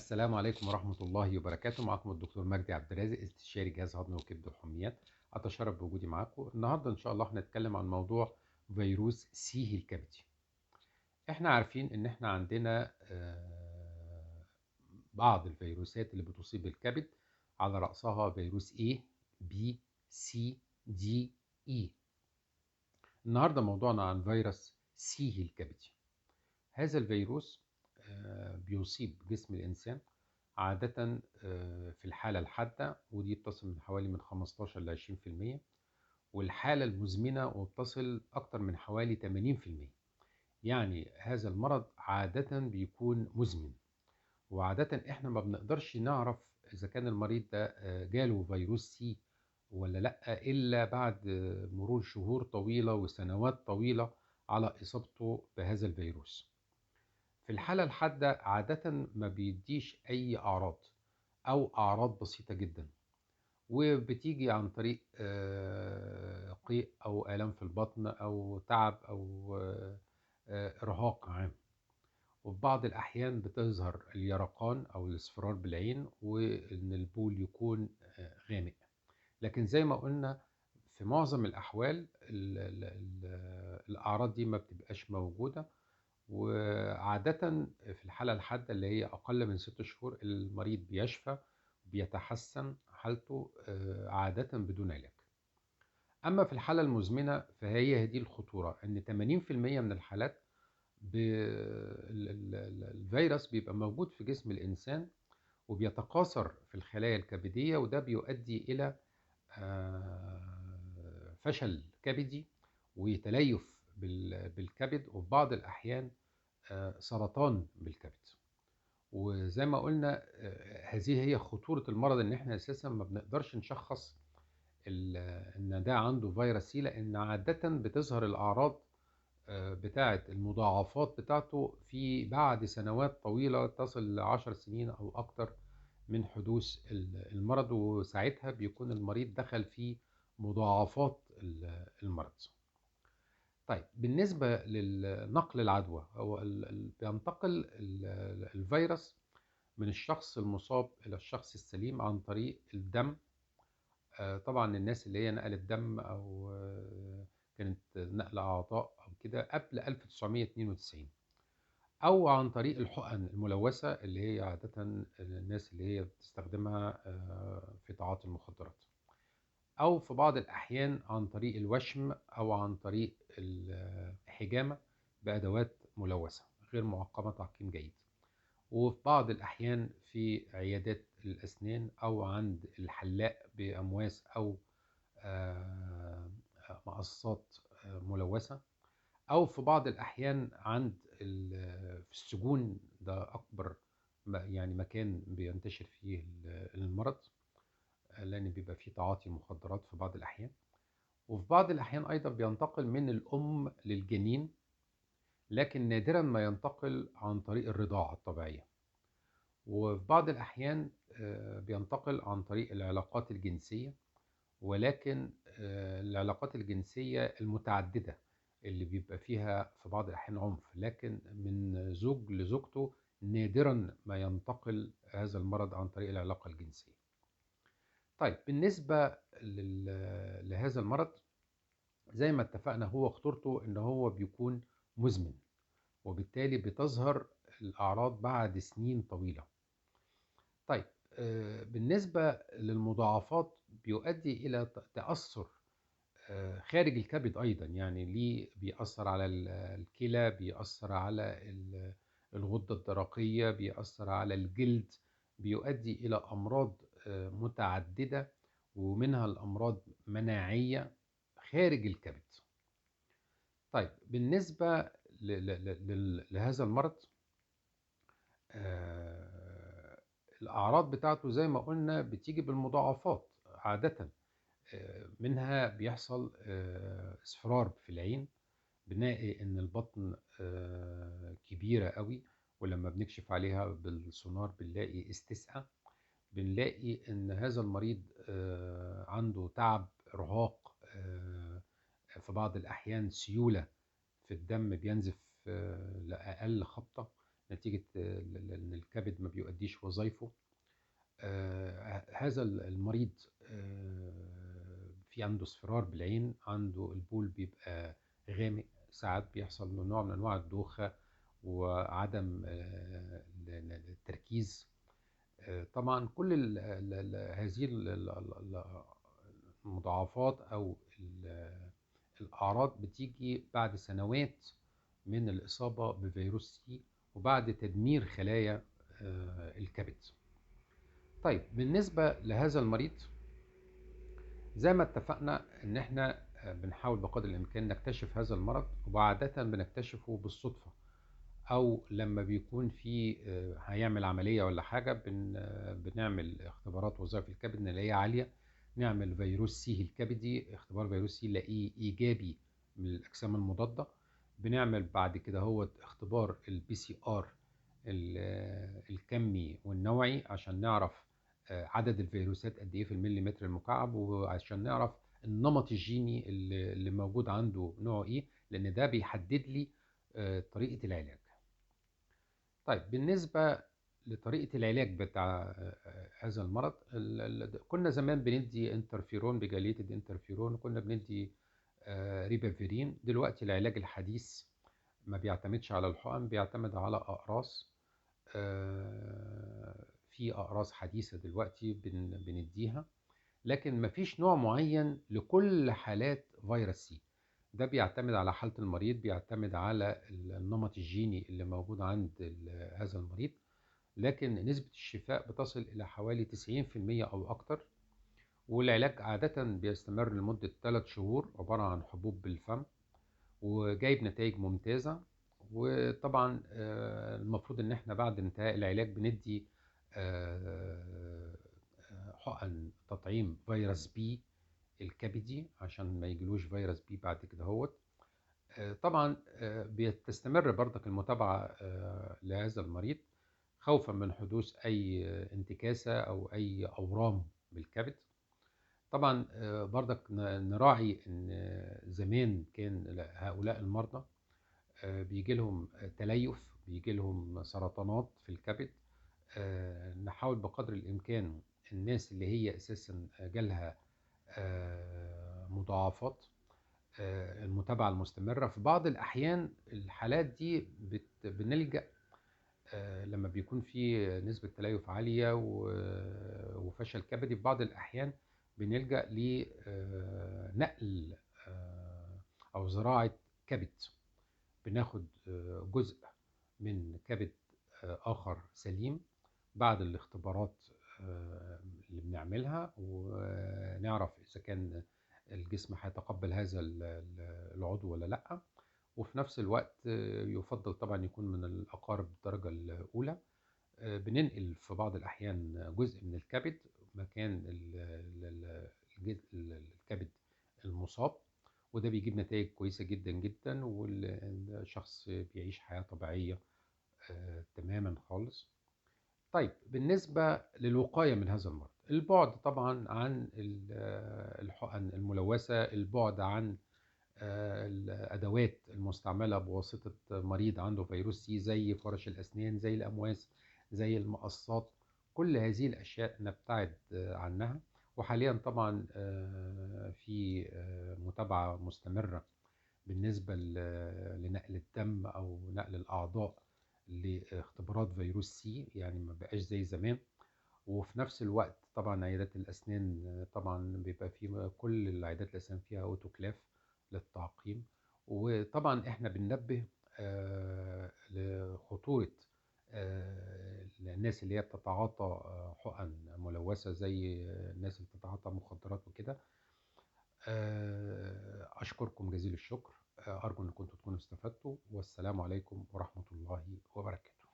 السلام عليكم ورحمة الله وبركاته. معكم الدكتور مجدي عبد الرازق، استشاري جهاز هضمي وكبد وحميات. أتشرف بوجودي معاكم النهاردة. إن شاء الله هنتكلم عن موضوع فيروس سي الكبدي. إحنا عارفين إن إحنا عندنا بعض الفيروسات اللي بتصيب الكبد، على رأسها فيروس A B C D E. النهاردة موضوعنا عن فيروس سي الكبدي. هذا الفيروس بيصيب جسم الإنسان عادة في الحالة الحادة، ودي بتصل من حوالي من 15 ل 20%، والحالة المزمنة وبتصل أكتر من حوالي 80%. يعني هذا المرض عادة بيكون مزمن، وعادة إحنا ما بنقدرش نعرف إذا كان المريض ده جاله فيروس سي ولا لأ إلا بعد مرور شهور طويلة وسنوات طويلة على إصابته بهذا الفيروس. في الحالة الحادة عادة ما بيديش أي أعراض أو أعراض بسيطة جدا، وبتيجي عن طريق قيء أو آلام في البطن أو تعب أو إرهاق عام. وفي بعض الأحيان بتظهر اليرقان أو الاصفرار بالعين، وإن البول يكون غامق. لكن زي ما قلنا في معظم الأحوال الأعراض دي ما بتبقاش موجودة، وعادة في الحالة الحادة اللي هي أقل من 6 شهور المريض بيشفى، بيتحسن حالته عادة بدون علاج. أما في الحالة المزمنة فهي دي الخطورة، إن 80% من الحالات الفيروس بيبقى موجود في جسم الإنسان وبيتكاثر في الخلايا الكبدية، وده بيؤدي إلى فشل كبدي وتليف بالكبد، وفي بعض الأحيان سرطان بالكبد. وزي ما قلنا هذه هي خطورة المرض، ان احنا اساسا ما بنقدرش نشخص ان ده عنده فيروس سي، لان عادة بتظهر الاعراض بتاعة المضاعفات بتاعته في بعد سنوات طويلة تصل ل10 سنين او اكتر من حدوث المرض، وساعتها بيكون المريض دخل في مضاعفات المرض. طيب بالنسبة للنقل العدوى، هو بينتقل الفيروس من الشخص المصاب إلى الشخص السليم عن طريق الدم. طبعا الناس اللي هي نقلت دم أو كانت نقل أعضاء أو كده قبل 1992، أو عن طريق الحقن الملوثة اللي هي عادة الناس اللي هي بتستخدمها في تعاطي المخدرات، أو في بعض الأحيان عن طريق الوشم أو عن طريق الحجامة بأدوات ملوثة غير معقمة تعقيم جيد، وفي بعض الأحيان في عيادات الأسنان أو عند الحلاق بأمواس أو مقصات ملوثة، أو في بعض الأحيان عند في السجون، ده أكبر يعني مكان بينتشر فيه المرض، لأن بيبقى فيه تعاطي مخدرات في بعض الأحيان. وفي بعض الأحيان أيضا بينتقل من الأم للجنين، لكن نادرا ما ينتقل عن طريق الرضاعة الطبيعية. وفي بعض الأحيان بينتقل عن طريق العلاقات الجنسية، ولكن العلاقات الجنسية المتعددة اللي بيبقى فيها في بعض الأحيان عنف، لكن من زوج لزوجته نادرا ما ينتقل هذا المرض عن طريق العلاقة الجنسية. طيب بالنسبة لهذا المرض زي ما اتفقنا، هو خطورته ان هو بيكون مزمن، وبالتالي بتظهر الأعراض بعد سنين طويلة. طيب بالنسبة للمضاعفات بيؤدي إلى تأثر خارج الكبد أيضا، يعني ليه بيأثر على الكلى، بيأثر على الغدة الدرقية، بيأثر على الجلد، بيؤدي إلى أمراض متعددة، ومنها الأمراض مناعية خارج الكبد. طيب بالنسبة لهذا المرض الأعراض بتاعته زي ما قلنا بتيجي بالمضاعفات عادة. منها بيحصل اصفرار في العين، بنلاقي ان البطن كبيرة قوي، ولما بنكشف عليها بالسونار بنلاقي استسقاء. بنلاقي ان هذا المريض عنده تعب، ارهاق، في بعض الأحيان سيولة في الدم، بينزف لأقل خبطة. نتيجة إن الكبد ما بيؤديش وظائفه. هذا المريض في عنده اصفرار بالعين، عنده البول بيبقى غامق، ساعات بيحصل له نوع من أنواع الدوخة وعدم التركيز. طبعا كل هذه المضاعفات أو الأعراض بتيجي بعد سنوات من الإصابة بفيروس سي وبعد تدمير خلايا الكبد. طيب بالنسبة لهذا المريض، زي ما اتفقنا ان احنا بنحاول بقدر الامكان نكتشف هذا المرض، وعادة بنكتشفه بالصدفة، او لما بيكون في هيعمل عملية ولا حاجة بنعمل اختبارات وظائف الكبد نلاقيها عالية. نعمل فيروس سي الكبدي، اختبار فيروس سي نلاقيه ايجابي من الاجسام المضادة. بنعمل بعد كده هو اختبار البي سي ار الكمي والنوعي عشان نعرف عدد الفيروسات قد ايه في المليمتر المكعب، وعشان نعرف النمط الجيني اللي موجود عنده نوعه ايه، لان ده بيحدد لي طريقة العلاج. طيب بالنسبة لطريقة العلاج بتاع هذا المرض، كنا زمان بندي انترفيرون بجاليتد انترفيرون، وكنا بندي ريبافيرين. دلوقتي العلاج الحديث ما بيعتمدش على الحقن، بيعتمد على أقراص. في أقراص حديثة دلوقتي بنديها، لكن مفيش نوع معين لكل حالات فيروس سي. ده بيعتمد على حالة المريض، بيعتمد على النمط الجيني اللي موجود عند هذا المريض. لكن نسبة الشفاء بتصل إلى حوالي 90% أو أكتر. والعلاج عادة بيستمر لمدة 3 شهور، عبارة عن حبوب بالفم، وجايب نتائج ممتازة. وطبعا المفروض ان احنا بعد انتهاء العلاج بندي حقن تطعيم فيروس بي الكبدي عشان ما يجيلوش فيروس بي بعد كده هوت. طبعا بتستمر برضك المتابعة لهذا المريض خوفا من حدوث اي انتكاسة او اي اورام بالكبد. طبعا برضك نراعي ان زمان كان هؤلاء المرضى بيجي لهم تليف، بيجي لهم سرطانات في الكبد. نحاول بقدر الامكان الناس اللي هي اساسا جالها مضاعفات المتابعة المستمرة. في بعض الأحيان الحالات دي بنلجأ لما بيكون في نسبة تليف عالية وفشل كبدي، في بعض الأحيان بنلجأ لنقل أو زراعة كبد. بناخد جزء من كبد آخر سليم بعد الاختبارات اللي بنعملها، ونعرف إذا كان الجسم هيتقبل هذا العضو ولا لأ. وفي نفس الوقت يفضل طبعا يكون من الأقارب الدرجة الأولى. بننقل في بعض الأحيان جزء من الكبد مكان الكبد المصاب، وده بيجيب نتائج كويسة جدا جدا، والشخص بيعيش حياة طبيعية تماما خالص. طيب بالنسبة للوقاية من هذا المرض، البعد طبعا عن الحقن الملوثة، البعد عن الأدوات المستعملة بواسطة مريض عنده فيروس سي زي فرش الأسنان، زي الأمواس، زي المقصات. كل هذه الأشياء نبتعد عنها. وحاليا طبعا في متابعة مستمرة بالنسبة لنقل الدم أو نقل الأعضاء لاختبارات فيروس سي، يعني ما بقاش زي زمان. وفي نفس الوقت طبعا عيادات الأسنان طبعا بيبقى في كل العيادات الأسنان فيها أوتوكلاف للتعقيم. وطبعا احنا بننبه لخطورة الناس اللي هي بتتعاطى حقن ملوثة، زي الناس اللي بتتعاطى مخدرات وكده. أشكركم جزيل الشكر. أرجو أن كنتم تكونوا استفدتوا، والسلام عليكم ورحمة الله وبركاته.